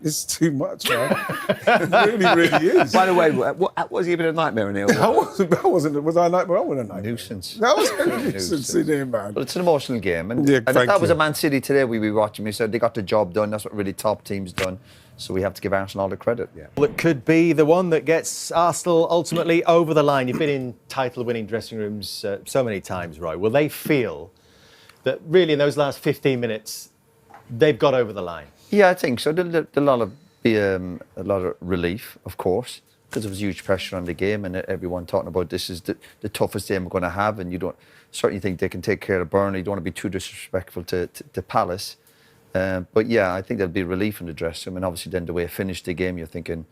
It's too much, man. It really is. By the way, was he even a nightmare in here? Was I a nightmare? I wasn't a nightmare. Nuisance. That was a nuisance in here, man. But it's an emotional game. And if that was a Man City today we were watching, we said they got the job done. That's what really top teams done. So we have to give Arsenal all the credit. Yeah. Well, it could be the one that gets Arsenal ultimately over the line. You've been in title-winning dressing rooms so many times, Roy. Will they feel that really in those last 15 minutes they've got over the line? Yeah, I think so. There'll be a lot of relief, of course, because there was huge pressure on the game and everyone talking about this is the toughest game we're going to have, and you don't certainly think they can take care of Burnley. You don't want to be too disrespectful to Palace. But yeah, I think there'll be relief in the dressing room, and obviously then the way it finished the game, you're thinking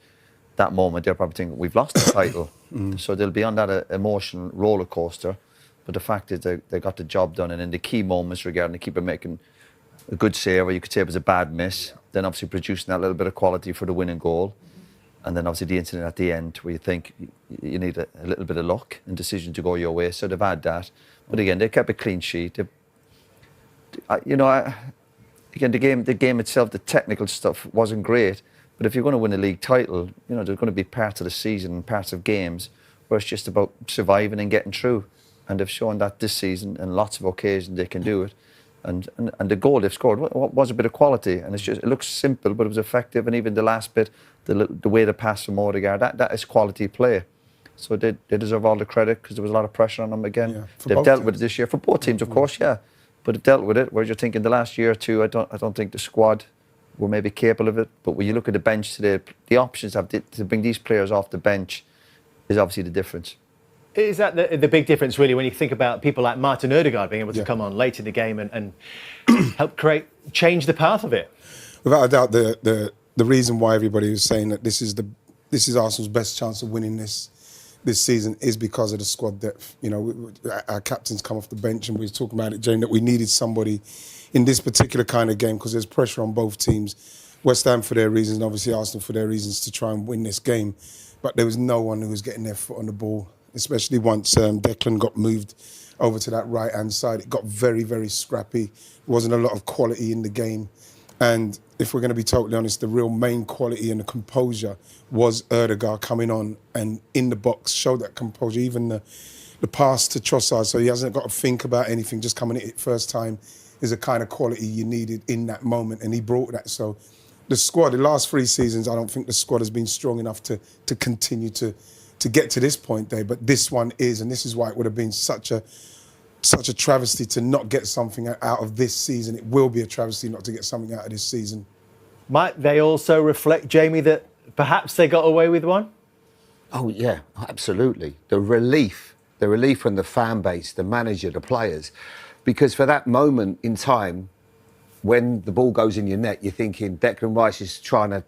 that moment they're probably thinking we've lost the title. So they'll be on that emotional roller coaster. But the fact is they got the job done, and in the key moments regarding the keeper making a good save, or you could say it was a bad miss, then obviously producing that little bit of quality for the winning goal, and then obviously the incident at the end where you think you need a little bit of luck and decision to go your way. So they've had that, but again they kept a clean sheet. Again, the game itself, the technical stuff wasn't great, but if you're going to win a league title, there's going to be parts of the season and parts of games where it's just about surviving and getting through, and they've shown that this season and lots of occasions they can do it. And the goal they've scored was a bit of quality, and it looks simple, but it was effective. And even the last bit, the way they passed from Odegaard, that is quality play. So they deserve all the credit because there was a lot of pressure on them again. Yeah, they've dealt with it this year for both teams, of course, yeah, but they've dealt with it. Whereas you're thinking the last year or two, I don't think the squad were maybe capable of it. But when you look at the bench today, the options to bring these players off the bench is obviously the difference. Is that the big difference, really, when you think about people like Martin Odegaard being able to come on late in the game and help change the path of it? Without a doubt, the reason why everybody was saying that this is Arsenal's best chance of winning this season is because of the squad depth. Our captains come off the bench, and we were talking about it, Jane, that we needed somebody in this particular kind of game because there's pressure on both teams. West Ham for their reasons, and obviously Arsenal for their reasons to try and win this game. But there was no one who was getting their foot on the ball, especially once Declan got moved over to that right-hand side. It got very, very scrappy. There wasn't a lot of quality in the game. And if we're going to be totally honest, the real main quality and the composure was Odegaard coming on and in the box, showed that composure, even the pass to Trossard, so he hasn't got to think about anything, just coming at it first time is the kind of quality you needed in that moment, and he brought that. So the squad, the last 3 seasons, I don't think the squad has been strong enough to continue to get to this point there, but this one is, and this is why it would have been such a travesty to not get something out of this season. It will be a travesty not to get something out of this season. Might they also reflect, Jamie, that perhaps they got away with one? Oh yeah, absolutely. The relief from the fan base, the manager, the players, because for that moment in time, when the ball goes in your net, you're thinking Declan Rice is trying to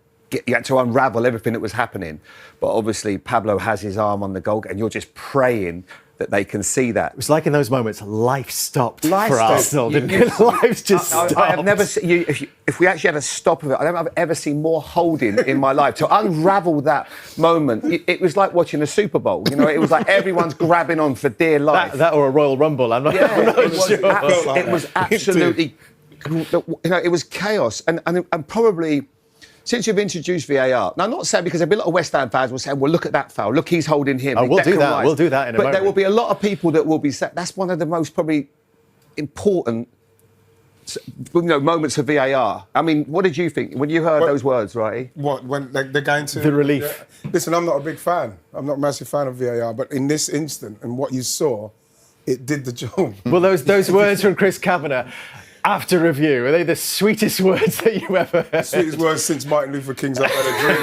you had to unravel everything that was happening. But obviously Pablo has his arm on the goal and you're just praying that they can see that. It was like in those moments, life stopped for Arsenal, didn't it? Life just stopped. I have never seen, if we actually had a stop of it, I don't think I've ever seen more holding in my life. To unravel that moment, it was like watching a Super Bowl. It was like everyone's grabbing on for dear life. That or a Royal Rumble, I'm not sure. It was absolutely, it was chaos. And probably, since you've introduced VAR, now I'm not saying because there'll be a lot of West Ham fans will say, well, look at that foul, look, he's holding him. Oh, we'll do that in a moment. But there will be a lot of people that will be saying, that's one of the most probably important moments of VAR. I mean, what did you think when you heard those words, right? What, when they're going to... The relief. Listen, I'm not a big fan. I'm not a massive fan of VAR, but in this instant and what you saw, it did the job. Well, those words from Chris Kavanagh, after review, are they the sweetest words that you ever heard? The sweetest words since Martin Luther King's I've Had a Dream,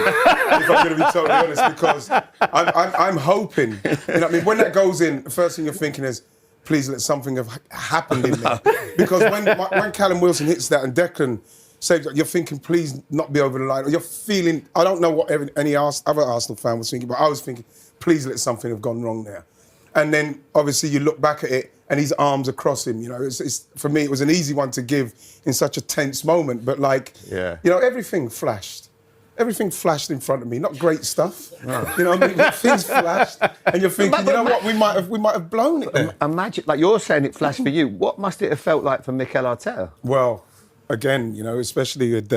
if I'm going to be totally honest, because I'm hoping, when that goes in, the first thing you're thinking is, please let something have happened in there. Because when Callum Wilson hits that and Declan saves that, you're thinking, please not be over the line. Or you're feeling, I don't know what any other Arsenal fan was thinking, but I was thinking, please let something have gone wrong there. And then, obviously, you look back at it and his arms across him. It's for me, it was an easy one to give in such a tense moment. But, everything flashed. Everything flashed in front of me. Not great stuff. No. Things flashed. And you're thinking, what, we might have blown it there. Imagine, like you're saying it flashed for you. What must it have felt like for Mikel Arteta? Well, again, especially with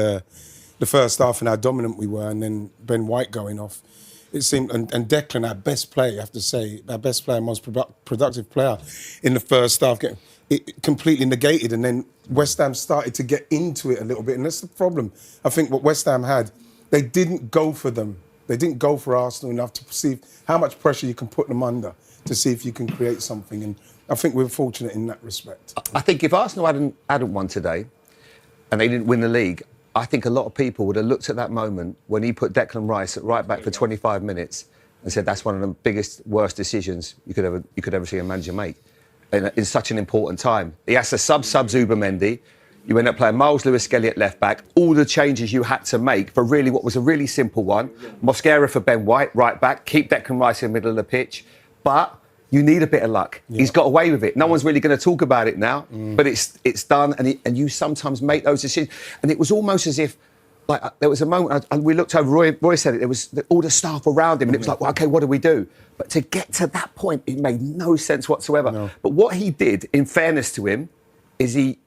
the first half and how dominant we were, and then Ben White going off. It seemed, and Declan, our best player, you have to say, our best player, most productive player in the first half, it completely negated. And then West Ham started to get into it a little bit. And that's the problem. I think what West Ham had, they didn't go for them. They didn't go for Arsenal enough to perceive how much pressure you can put them under to see if you can create something. And I think we're fortunate in that respect. I think if Arsenal hadn't won today and they didn't win the league, I think a lot of people would have looked at that moment when he put Declan Rice at right back for 25 minutes and said that's one of the biggest, worst decisions you could ever see a manager make in such an important time. He has to sub Zubimendi. You end up playing Miles Lewis-Skelly at left back. All the changes you had to make for really what was a really simple one. Mosquera for Ben White, right back. Keep Declan Rice in the middle of the pitch. But you need a bit of luck. Yeah. He's got away with it. No one's really going to talk about it now, but it's done. And you sometimes make those decisions. And it was almost as if, like, there was a moment, and we looked over, Roy said it, there was all the staff around him, and it was like, well, OK, what do we do? But to get to that point, it made no sense whatsoever. No. But what he did, in fairness to him, is he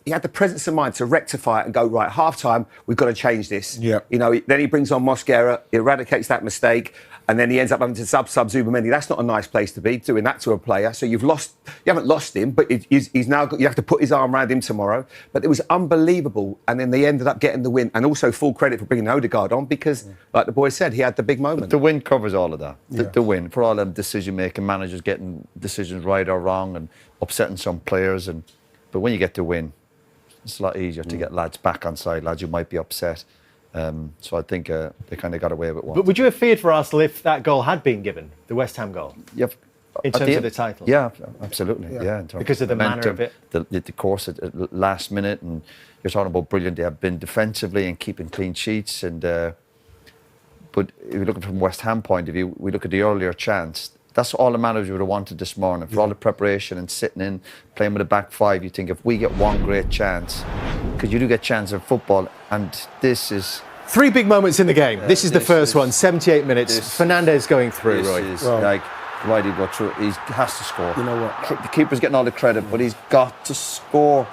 had the presence of mind to rectify it and go, right, half-time, we've got to change this. Yeah. You know, then he brings on Mosquera, eradicates that mistake, and then he ends up having to sub Zubimendi. That's not a nice place to be, doing that to a player. So you haven't lost him, but he's now got, you have to put his arm around him tomorrow. But it was unbelievable. And then they ended up getting the win. And also full credit for bringing Odegaard on because, like the boy said, he had the big moment. But the win covers all of that. The win, for all them decision-making, managers getting decisions right or wrong and upsetting some players. But when you get the win, it's a lot easier to get lads back on side, lads who might be upset. So I think they kind of got away with one. But would you have feared for Arsenal if that goal had been given, the West Ham goal? In terms of the title? Yeah, absolutely. Yeah, because of the manner of it? The course at last minute, and you're talking about brilliant they have been defensively and keeping clean sheets. But if you're looking from West Ham point of view, we look at the earlier chance. That's all the managers would have wanted this morning. For all the preparation and sitting in, playing with a back five, you think if we get one great chance, because you do get chance in football, and this is... 3 big moments in the game. This is the first one, 78 minutes. Fernandes going through, Roy. Why did he go through? He has to score. You know what? The keeper's getting all the credit, but he's got to score.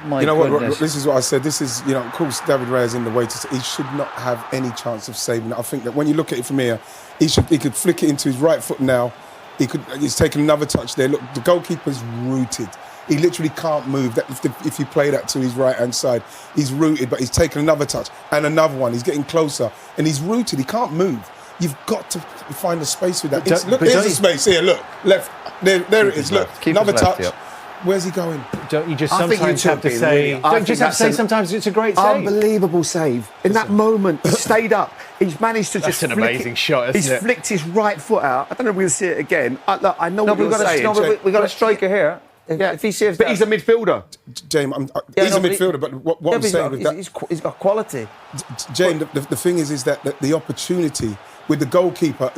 My goodness. What? This is what I said. This is, of course, David Raya is in the way to. He should not have any chance of saving it. I think that when you look at it from here, he could flick it into his right foot now. He's taken another touch there. Look, the goalkeeper's rooted. He literally can't move. If you play that to his right-hand side, he's rooted, but he's taken another touch and another one. He's getting closer, and he's rooted. He can't move. You've got to find a space with that. Look, there's a space here. Look, left. There it is. Look, another touch. Left, Where's he going? Don't you just sometimes have to say... Don't you just have to say sometimes it's a great save? Unbelievable save. In that moment, he stayed up. He's managed to That's just an amazing shot, He's isn't it? flicked his right foot out. I don't know if we'll see it again. Look, I know what you're saying. We've got a striker here. If he saves but he's a midfielder. James, he's a midfielder, but what I'm saying with that... He's got quality. James, the thing is that the opportunity with the goalkeeper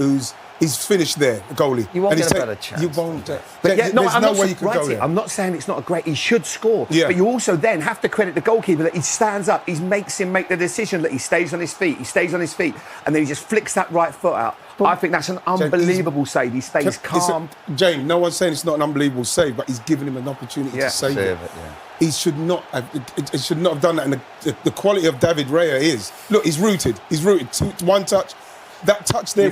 he's finished there, the goalie. You won't get a better chance. You won't. There's no way you can go there. I'm not saying it's not a great... He should score. Yeah. But you also then have to credit the goalkeeper that he stands up. He makes him make the decision that he stays on his feet. He stays on his feet. And then he just flicks that right foot out. But I think that's an unbelievable save. He stays calm. James, no one's saying it's not an unbelievable save, but he's given him an opportunity to save it. He should not have done that. And the quality of David Raya is... Look, he's rooted. One touch... That touch there,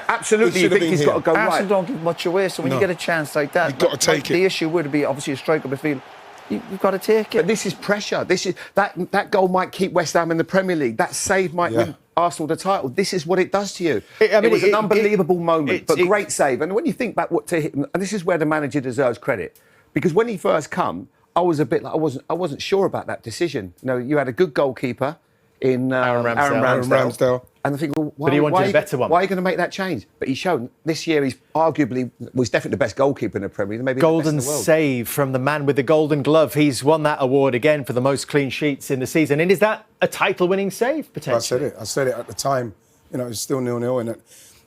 absolutely. You think he's got to go right. Arsenal don't give much away, so when you get a chance like that, you've got to take it. The issue would be obviously a striker midfield. You've got to take it. But this is pressure. That goal might keep West Ham in the Premier League. That save might win Arsenal the title. This is what it does to you. It was an unbelievable moment, but great save. And when you think back what to hit, and this is where the manager deserves credit, because when he first come, I was a bit like I wasn't sure about that decision. You had a good goalkeeper in Aaron Ramsdale. And I think, well, why, but he wanted a better one. Why are you going to make that change? But he's shown this year he's definitely the best goalkeeper in the Premier League. Maybe golden the best in the world. Save from the man with the golden glove. He's won that award again for the most clean sheets in the season. And is that a title-winning save potentially? I said it at the time. It's still 0-0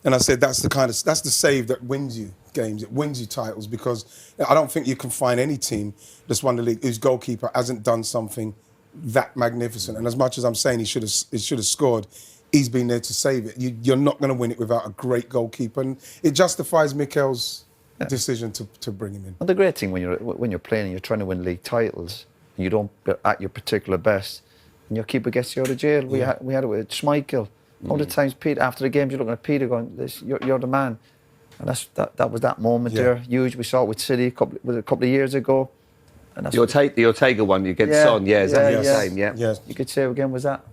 and I said that's the save that wins you games. It wins you titles because I don't think you can find any team that's won the league whose goalkeeper hasn't done something that magnificent. And as much as I'm saying he should have scored, he's been there to save it. You're not going to win it without a great goalkeeper, and it justifies Mikel's decision to bring him in. Well, the great thing when you're playing and you're trying to win league titles, and you don't at your particular best, and your keeper gets you out of jail. We had it with Schmeichel. All the times, Peter, after the games, you're looking at Peter going, you're the man. And that was that moment there, huge. We saw it with City a couple of years ago. And that's the Ortega one, you get Son, exactly the same, Yes. You could say again, was that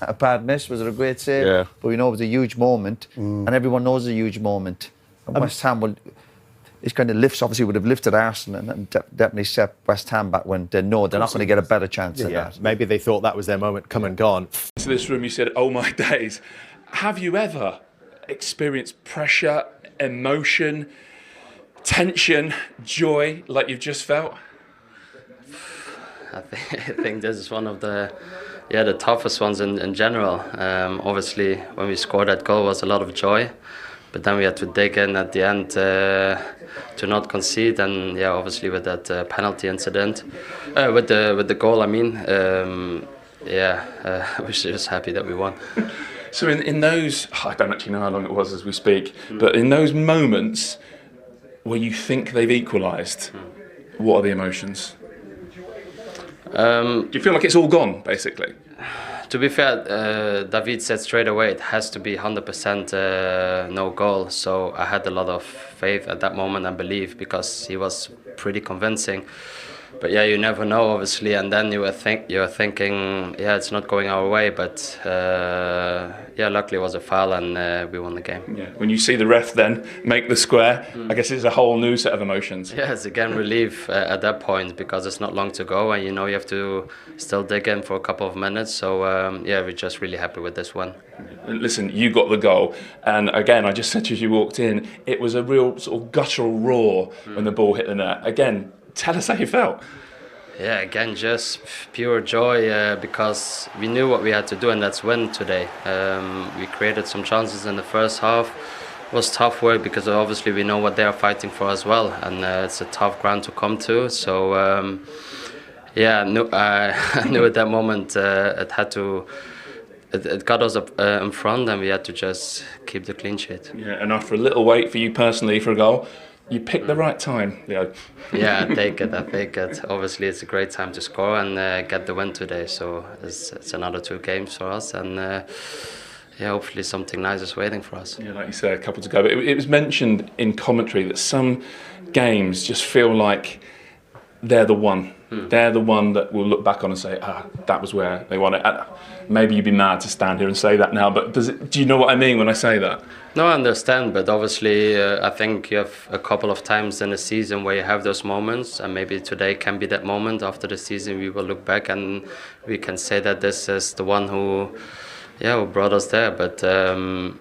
a bad miss? Was it a great save? Yeah. But we know it was a huge moment, and everyone knows it's a huge moment. And West Ham it kind of lifts, obviously would have lifted Arsenal and definitely set West Ham back when they know they're not going to get a better chance at that. Maybe they thought that was their moment, come and gone. To this room, you said, "Oh my days." Have you ever experienced pressure, emotion, tension, joy like you've just felt? I think this is one of the toughest ones in general. Obviously, when we scored that goal, was a lot of joy, but then we had to dig in at the end to not concede, and obviously with that penalty incident, with the goal, I mean, I was just happy that we won. So in those, I don't actually know how long it was as we speak, but in those moments where you think they've equalised, what are the emotions? Do you feel like it's all gone, basically? To be fair, David said straight away it has to be 100% no goal. So I had a lot of faith at that moment and belief because he was pretty convincing. But you never know, obviously. And then you're thinking, it's not going our way. But luckily it was a foul and we won the game. Yeah. When you see the ref then make the square, I guess it's a whole new set of emotions. Yeah, it's again relief at that point because it's not long to go and you have to still dig in for a couple of minutes. So we're just really happy with this one. Listen, you got the goal, and again, I just said to you as you walked in, it was a real sort of guttural roar when the ball hit the net. Again, tell us how you felt. Yeah, again, just pure joy because we knew what we had to do, and that's win today. We created some chances in the first half. It was tough work because obviously we know what they are fighting for as well, and it's a tough ground to come to. So, I knew at that moment it got us up in front, and we had to just keep the clean sheet. Yeah, and after a little wait for you personally for a goal, you picked the right time, Leo. Yeah, I take it. Obviously, it's a great time to score and get the win today. So it's another 2 games for us, and hopefully something nice is waiting for us. Yeah, like you said a couple to go. But it was mentioned in commentary that some games just feel like they're the one. They're the one that we'll look back on and say, that was where they won it. Maybe you'd be mad to stand here and say that now, but do you know what I mean when I say that? No, I understand, but obviously I think you have a couple of times in the season where you have those moments, and maybe today can be that moment. After the season we will look back and we can say that this is the one who brought us there, but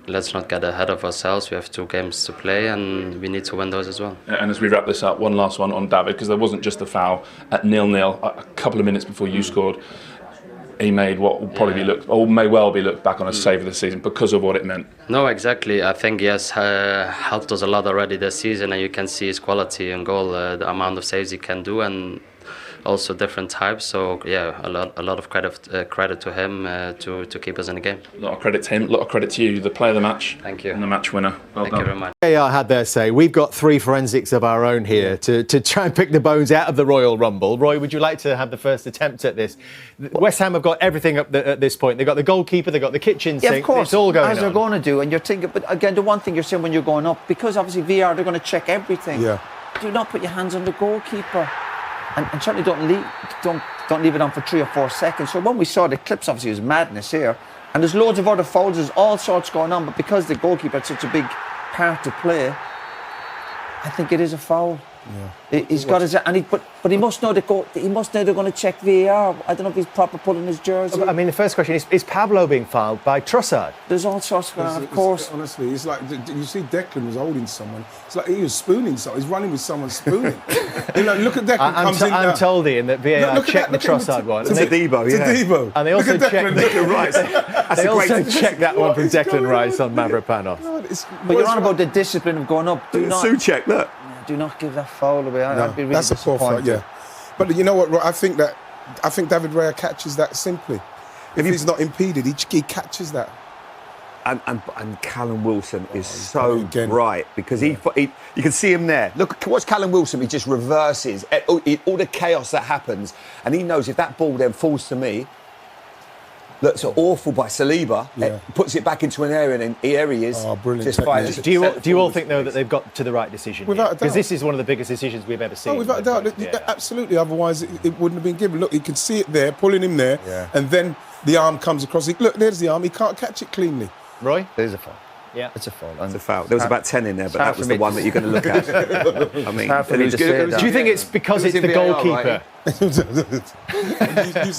let's not get ahead of ourselves. We have 2 games to play and we need to win those as well. And as we wrap this up, one last one on David, because there wasn't just a foul at 0-0 a couple of minutes before you scored. He made what will probably be may well be looked back on as save of the season because of what it meant. No, exactly. I think he has helped us a lot already this season, and you can see his quality in goal, the amount of saves he can do, and also different types. So a lot of credit to him to keep us in the game. A lot of credit to him, a lot of credit to you, the player of the match. Thank you. And the match winner. Well Thank done. you very much. VAR had their say. We've got 3 forensics of our own here to try and pick the bones out of the Royal Rumble. Roy, would you like to have the first attempt at this? West Ham have got everything up at this point. They've got the goalkeeper, they've got the kitchen sink. Yeah, of course. It's all going as on. they're going to do, and you're thinking. But again, the one thing you're saying when you're going up, because obviously VAR, they're going to check everything. Yeah. Do not put your hands on the goalkeeper, and certainly don't leave it on for 3 or 4 seconds. So when we saw the clips, obviously it was madness here, and there's loads of other fouls, there's all sorts going on. But because the goalkeeper had such a big part to play, I think it is a foul. Yeah. He's got his, but he must know he must know they're going to check VAR. I don't know if he's proper pulling his jersey. I mean, the first question is Pablo being fouled by Trossard? There's all sorts going on, of course. Honestly, it's like you see Declan was holding someone. It's like he was spooning someone. He's running with someone spooning. Look at Declan. I'm told Ian that VAR checked the Trossard one. It's Debo, yeah. Debo. And they also checked Declan Rice. They also checked that one from Declan Rice on Mavropanos. But you're on about the discipline of going up. Do not. Souček, look. Do not give that foul away. I'd be really that's a poor foul, disappointed. But you know what? I think David Raya catches that simply. If he's not impeded, he catches that. And Callum Wilson is so again. bright because he you can see him there. Look, watch Callum Wilson. He just reverses all the chaos that happens, and he knows if that ball then falls to me, That's awful by Saliba. Yeah. Puts it back into an area, and then here he is. Oh, brilliant Just fighting. technique. Do you all think, though, that they've got to the right decision? Without a doubt. Because this is one of the biggest decisions we've ever seen. Oh, without a doubt, Yeah. absolutely. Otherwise, it wouldn't have been given. Look, you can see it there, pulling him there, Yeah. and then the arm comes across. Look, there's the arm. He can't catch it cleanly. Roy? There's a foul. Yeah. It's a foul. It's a foul. There was about 10 in there, but hard that was for the me one to- that you're going to look at. I mean, hard for it me was to good. say It was that. Do you think it's because It was it's the in VAR, goalkeeper? you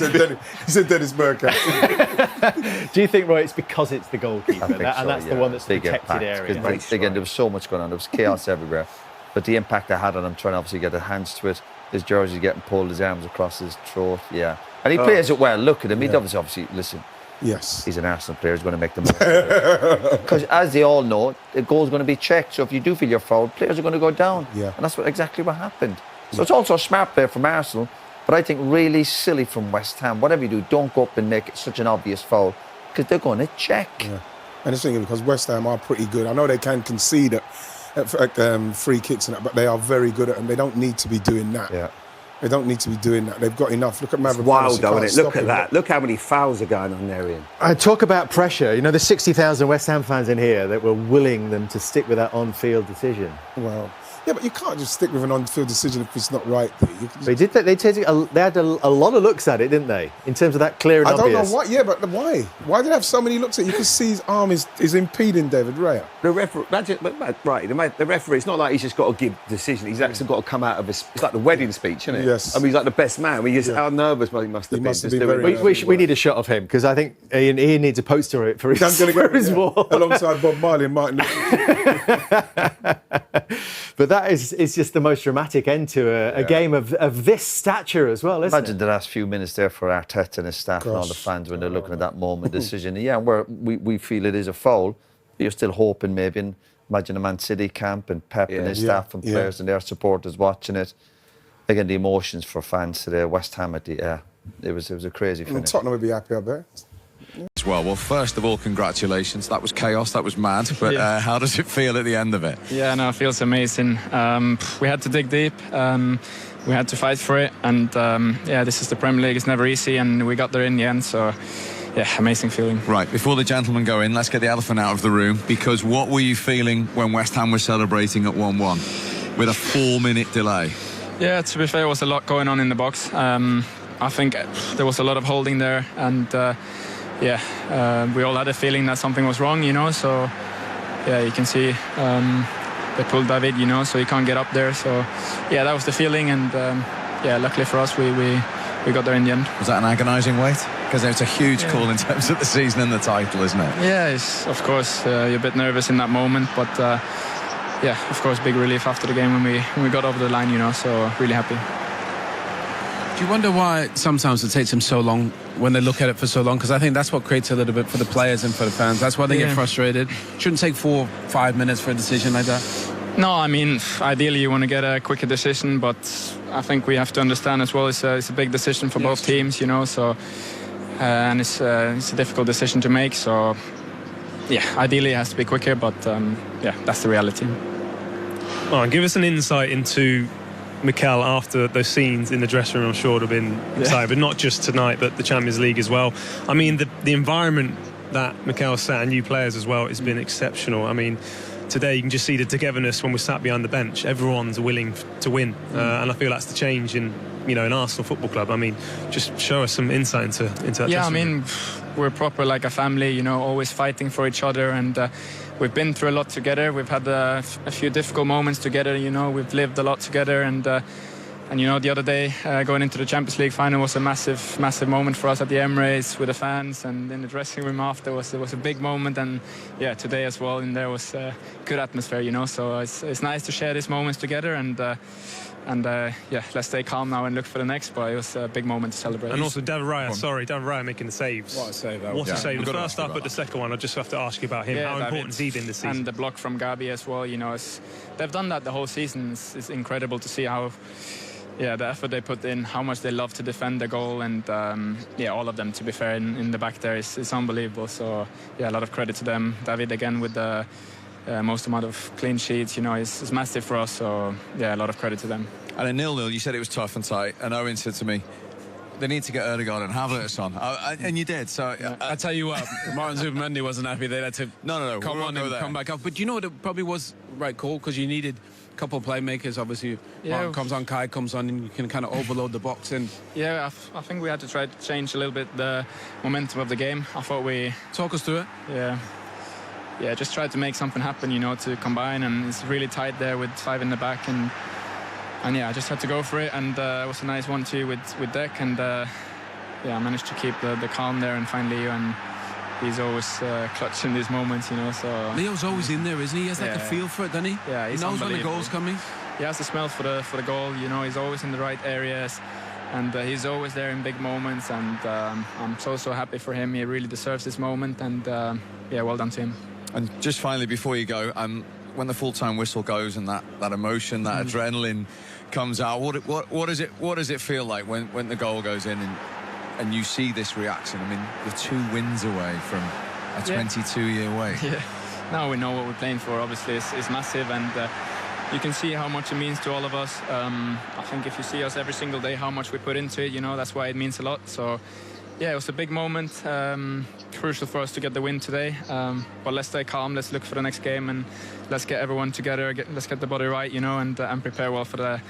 said Dennis Bergkamp. Do you think, Roy, it's because it's the goalkeeper? I think so, and that's the yeah. one that's the Big protected impact, area. 'cause again, there was so much going on. There was chaos everywhere. But the impact I had on him, trying to obviously get the hands to it, his jersey getting pulled, his arms across his throat, yeah. And he plays it well. Look at him. He'd obviously, listen, Yes. he's an Arsenal player. He's going to make the most of it. Because as they all know, the goal's going to be checked. So if you do feel you're fouled, players are going to go down. Yeah. And that's exactly what happened. So it's also a smart play from Arsenal, but I think really silly from West Ham. Whatever you do, don't go up and make it such an obvious foul, because they're going to check. Yeah. And it's thinking because West Ham are pretty good. I know they can concede at free kicks and that, but they are very good at them. They don't need to be doing that. Yeah. They don't need to be doing that. They've got enough. Look at It's Maverick. wild, though, Can't isn't it? Look stop at him. that. Look how many fouls are going on there, Ian. I talk about pressure. You know, there's 60,000 West Ham fans in here that were willing them to stick with that on-field decision. Well, yeah, but you can't just stick with an on-field decision if it's not right. They did. They had a lot of looks at it, didn't they? In terms of that clear and I don't obvious. know why. Yeah, but why? Why did they have so many looks at it? You can see his arm is impeding David Raya. The referee, the referee, it's not like he's just got to give decision. He's actually got to come out of it's like the wedding speech, isn't it? Yes. I mean, he's like the best man. I mean, how nervous he must have been. must have just been doing very it. We need a shot of him, because I think Ian needs a poster for his, I'm gonna for go his wall. alongside Bob Marley and Martin Luther. But that is just the most dramatic end to a game of this stature as well, isn't Imagine it? the last few minutes there for Arteta and his staff and all the Gosh. fans when they're looking at that moment decision. Yeah, we feel it is a foul, but you're still hoping maybe. And imagine a Man City camp and Pep and his staff and players and their supporters watching it. Again, the emotions for fans today. West Ham at the it was a crazy finish. Tottenham would be happy, I bet. Well, first of all, congratulations. That was chaos, that was mad. But how does it feel at the end of it? Yeah, no, it feels amazing. We had to dig deep. We had to fight for it. And this is the Premier League. It's never easy. And we got there in the end. So, yeah, amazing feeling. Right, before the gentlemen go in, let's get the elephant out of the room. Because what were you feeling when West Ham was celebrating at 1-1 with a 4-minute delay? Yeah, to be fair, there was a lot going on in the box. I think there was a lot of holding there. And, we all had a feeling that something was wrong, So, yeah, you can see they pulled David, so he can't get up there. So, yeah, that was the feeling. And, luckily for us, we got there in the end. Was that an agonising wait? Because it's a huge call in terms of the season and the title, isn't it? Yeah, of course, you're a bit nervous in that moment. But, of course, big relief after the game when we got over the line, So, really happy. Do you wonder why sometimes it takes them so long when they look at it for so long? Because I think that's what creates a little bit for the players and for the fans. That's why they get frustrated. Shouldn't take 4 or 5 minutes for a decision like that. No, I mean, ideally you want to get a quicker decision, but I think we have to understand as well it's a big decision for both teams, So, and it's a difficult decision to make. So, ideally it has to be quicker, but that's the reality. Oh, and give us an insight into Mikel after those scenes in the dressing room. I'm sure would have been excited, but not just tonight, but the Champions League as well. I mean, the environment that Mikel sat and you players as well has been exceptional. I mean, today you can just see the togetherness when we're sat behind the bench. Everyone's willing to win, and I feel that's the change in Arsenal Football Club. I mean, just show us some insight into that. Yeah, I mean, we're proper like a family, always fighting for each other, and we've been through a lot together. We've had a few difficult moments together, we've lived a lot together, and the other day going into the Champions League final was a massive moment for us at the Emirates with the fans, and in the dressing room after was a big moment, and today as well, and there was a good atmosphere, So it's nice to share these moments together, and let's stay calm now and look for the next. But it was a big moment to celebrate. And also David Raya making the saves. What a save that was. What a save. We've The got to first ask you half, about but the second one, I just have to ask you about him. How important has he been this season? And the block from Gabi as well, they've done that the whole season. It's incredible to see how the effort they put in, how much they love to defend the goal, and all of them, to be fair, in the back there is unbelievable. So a lot of credit to them. David again with the most amount of clean sheets, is massive for us. So a lot of credit to them. And a 0-0, you said it was tough and tight, and Owen said to me, they need to get Ødegaard and Havertz on, and you did. So I tell you what, Martin Zubimendi wasn't happy. They had to no, come on and come back up. But you know what? It probably was right call because you needed a couple of playmakers. Obviously, Martin comes on, Kai comes on, and you can kind of overload the box. And yeah, I think we had to try to change a little bit the momentum of the game. I thought we talk us through it. Yeah, just tried to make something happen, to combine, and it's really tight there with 5 in the back, and yeah, I just had to go for it, and it was a nice 1-2 with Deck, and I managed to keep the calm there and find Leo, and he's always clutch in these moments, so... Leo's always in there, isn't he? He has like a feel for it, doesn't he? Yeah, he knows when the goal's coming. He has the smell for the goal, he's always in the right areas, and he's always there in big moments, and I'm so happy for him. He really deserves this moment, and well done to him. And just finally, before you go, when the full-time whistle goes and that emotion, that adrenaline comes out, what does it feel like when the goal goes in and you see this reaction? I mean, you're 2 wins away from a 22-year wait. Yeah. Now we know what we're playing for. Obviously, it's massive, and you can see how much it means to all of us. I think if you see us every single day, how much we put into it, that's why it means a lot. So. Yeah, it was a big moment, crucial for us to get the win today. But let's stay calm, let's look for the next game, and let's get everyone together, let's get the body right, and prepare well for the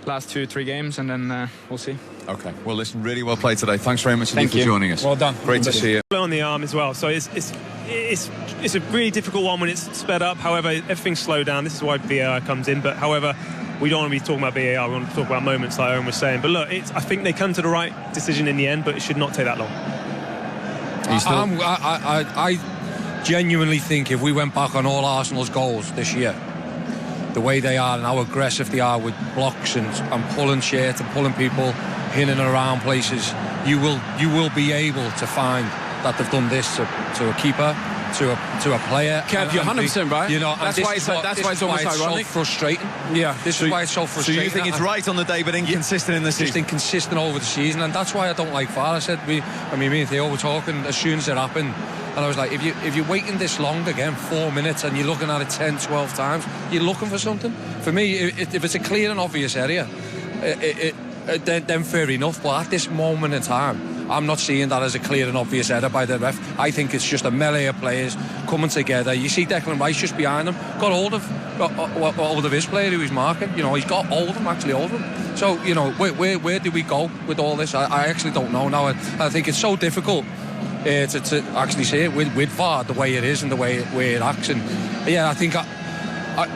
last 2-3 games, and then we'll see. Okay, well, listen, really well played today. Thanks very much indeed Thank you for joining us. Well done. Great to see you. On the arm as well, so it's a really difficult one when it's sped up. However, everything's slowed down. This is why VAR comes in, but however, we don't want to be talking about VAR, we want to talk about moments like Owen was saying. But look, I think they come to the right decision in the end, but it should not take that long. I genuinely think if we went back on all Arsenal's goals this year, the way they are and how aggressive they are with blocks and pulling shit and pulling people in and around places, you will be able to find that they've done this to a keeper, to a player. Kev, you're 100% right. That's why it's almost ironic. So frustrating. Yeah, this is why it's so frustrating. So you think it's right on the day, but inconsistent in the season? Just inconsistent over the season, and that's why I don't like VAR. I said me and Theo were talking as soon as it happened, and I was like, if you're waiting this long again, 4 minutes, and you're looking at it 10, 12 times, you're looking for something. For me, if it's a clear and obvious area, then fair enough. But at this moment in time, I'm not seeing that as a clear and obvious error by the ref. I think it's just a melee of players coming together. You see Declan Rice just behind him, got hold of his player who he's marking. He's got hold of him. So, where do we go with all this? I actually don't know now. I think it's so difficult to actually see it with VAR the way it is and the way it acts. And yeah, I think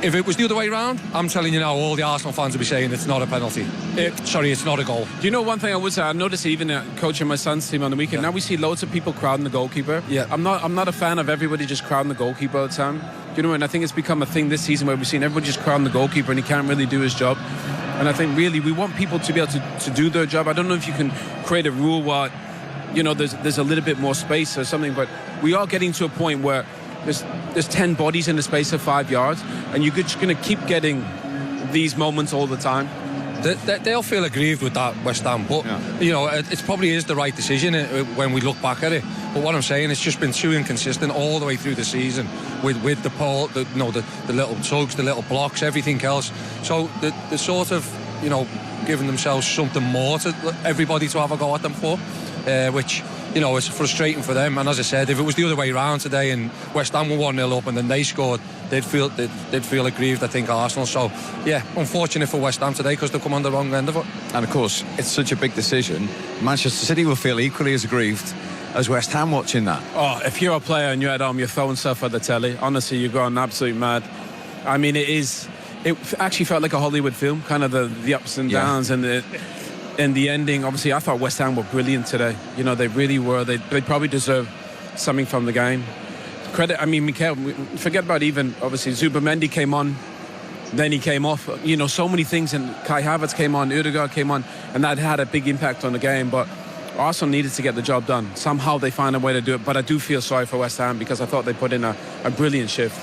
if it was the other way around, I'm telling you now, all the Arsenal fans would be saying it's not a penalty. It's not a goal. Do you know one thing I would say? I noticed even coaching my son's team on the weekend. Now we see loads of people crowding the goalkeeper. Yeah. I'm not a fan of everybody just crowding the goalkeeper all the time. You know, and I think it's become a thing this season where we've seen everybody just crowding the goalkeeper and he can't really do his job. And I think really we want people to be able to do their job. I don't know if you can create a rule where there's a little bit more space or something, but we are getting to a point where there's 10 bodies in the space of 5 yards, and you're just going to keep getting these moments all the time. They'll feel aggrieved with that, West Ham, but it probably is the right decision when we look back at it. But what I'm saying, it's just been too inconsistent all the way through the season with the pole, the little tugs, the little blocks, everything else. So the sort of giving themselves something more to everybody to have a go at them for, which. It's frustrating for them. And as I said, if it was the other way around today and West Ham were 1-0 up and then they scored, they'd feel aggrieved, I think, Arsenal. So, yeah, unfortunate for West Ham today because they've come on the wrong end of it. And, of course, it's such a big decision. Manchester City will feel equally as aggrieved as West Ham watching that. Oh, if you're a player and you're at home, you're throwing stuff at the telly. Honestly, you're going absolutely mad. I mean, it actually felt like a Hollywood film, kind of the ups and downs and the ending. Obviously, I thought West Ham were brilliant today. They really were. They probably deserve something from the game. Credit, Mikel, forget about even, obviously, Zubimendi came on, then he came off. So many things, and Kai Havertz came on, Ødegaard came on, and that had a big impact on the game. But Arsenal needed to get the job done. Somehow they find a way to do it. But I do feel sorry for West Ham because I thought they put in a brilliant shift.